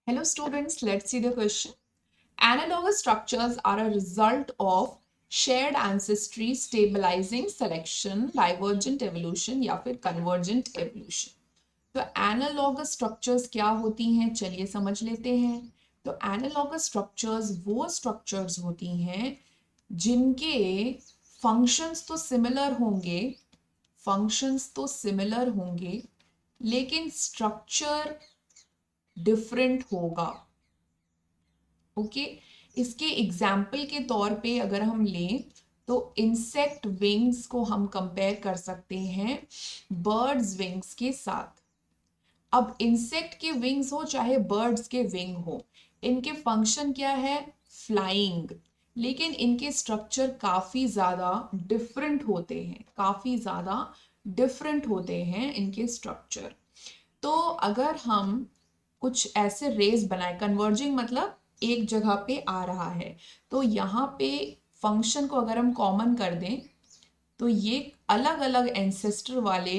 Hello students, let's see the question. Analogous structures are a result of shared ancestry, stabilizing selection, divergent evolution या फिर convergent evolution. तो analogous structures क्या होती हैं चलिए समझ लेते हैं. तो एनालॉगस स्ट्रक्चर्स वो स्ट्रक्चर्स होती हैं जिनके फंक्शंस तो सिमिलर होंगे लेकिन स्ट्रक्चर डिफरेंट होगा. ओके इसके एग्जाम्पल के तौर पे अगर हम लें तो इंसेक्ट विंग्स को हम कंपेयर कर सकते हैं बर्ड्स विंग्स के साथ. अब इंसेक्ट के विंग्स हो चाहे बर्ड्स के विंग हो, इनके फंक्शन क्या है? फ्लाइंग. लेकिन इनके स्ट्रक्चर काफी ज्यादा डिफरेंट होते हैं इनके स्ट्रक्चर. तो अगर हम कुछ ऐसे रेस बनाए, कन्वर्जिंग मतलब एक जगह पे आ रहा है, तो यहाँ पे फंक्शन को अगर हम कॉमन कर दें तो ये अलग अलग एंसेस्टर वाले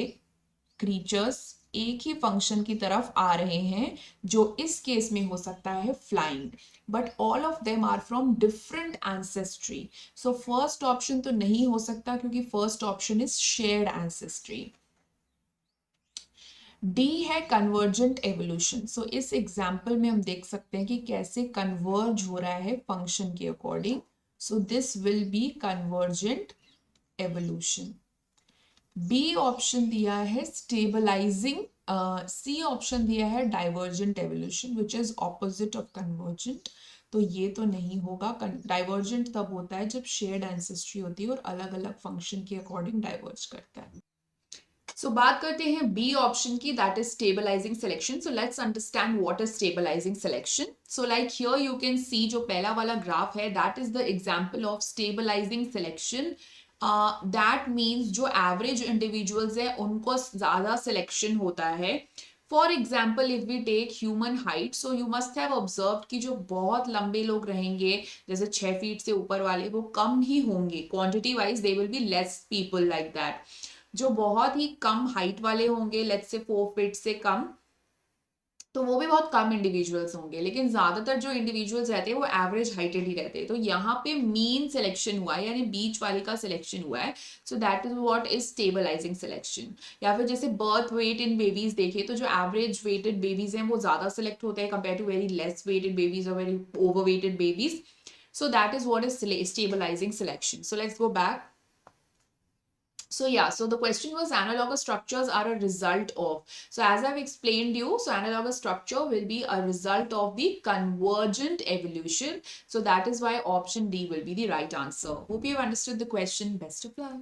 क्रीचर्स एक ही फंक्शन की तरफ आ रहे हैं, जो इस केस में हो सकता है flying, but all of them are from different ancestry. So first option तो नहीं हो सकता क्योंकि first option is shared ancestry. D है कन्वर्जेंट एवोल्यूशन. सो इस एग्जाम्पल में हम देख सकते हैं कि कैसे कन्वर्ज हो रहा है फंक्शन के according. So this will be convergent evolution. B option दिया है स्टेबलाइजिंग. सी ऑप्शन दिया है divergent evolution which is opposite of convergent. तो ये तो नहीं होगा. डाइवर्जेंट तब होता है जब शेयर्ड एंसेस्ट्री होती है और अलग अलग फंक्शन के अकॉर्डिंग डाइवर्ज करता है. सो बात करते हैं बी ऑप्शन की, that is stabilising selection. So let's understand what is stabilising selection. So like here you can see जो पहला वाला ग्राफ है that is the example of stabilizing selection. That means जो एवरेज इंडिविजुअल्स है उनको ज्यादा selection होता है. For example if we take human height, so you must have observe कि जो बहुत लंबे लोग रहेंगे जैसे 6 फीट से ऊपर वाले वो कम ही होंगे quantity wise. They will be less people like that. जो बहुत ही कम हाइट वाले होंगे लेट्स से 4 फीट से कम, तो वो भी बहुत कम इंडिविजुअल्स होंगे. लेकिन ज्यादातर जो इंडिविजुअल्स रहते हैं वो एवरेज हाइटेड ही रहते हैं. तो यहाँ पे मीन सिलेक्शन हुआ है यानी बीच वाले का सिलेक्शन हुआ है. So that is what is stabilising selection. या फिर जैसे बर्थ वेट इन बेबीज देखे तो जो एवरेज वेटेड बेबीज हैं वो ज्यादा सिलेक्ट होते हैं compare to very less weighted babies और very over weighted babies. So that is what is stabilising selection. So let's go back. So yeah, so the question was analogous structures are a result of. So as I've explained you, so analogous structure will be a result of the convergent evolution. So that is why option D will be the right answer. Hope you have understood the question. Best of luck.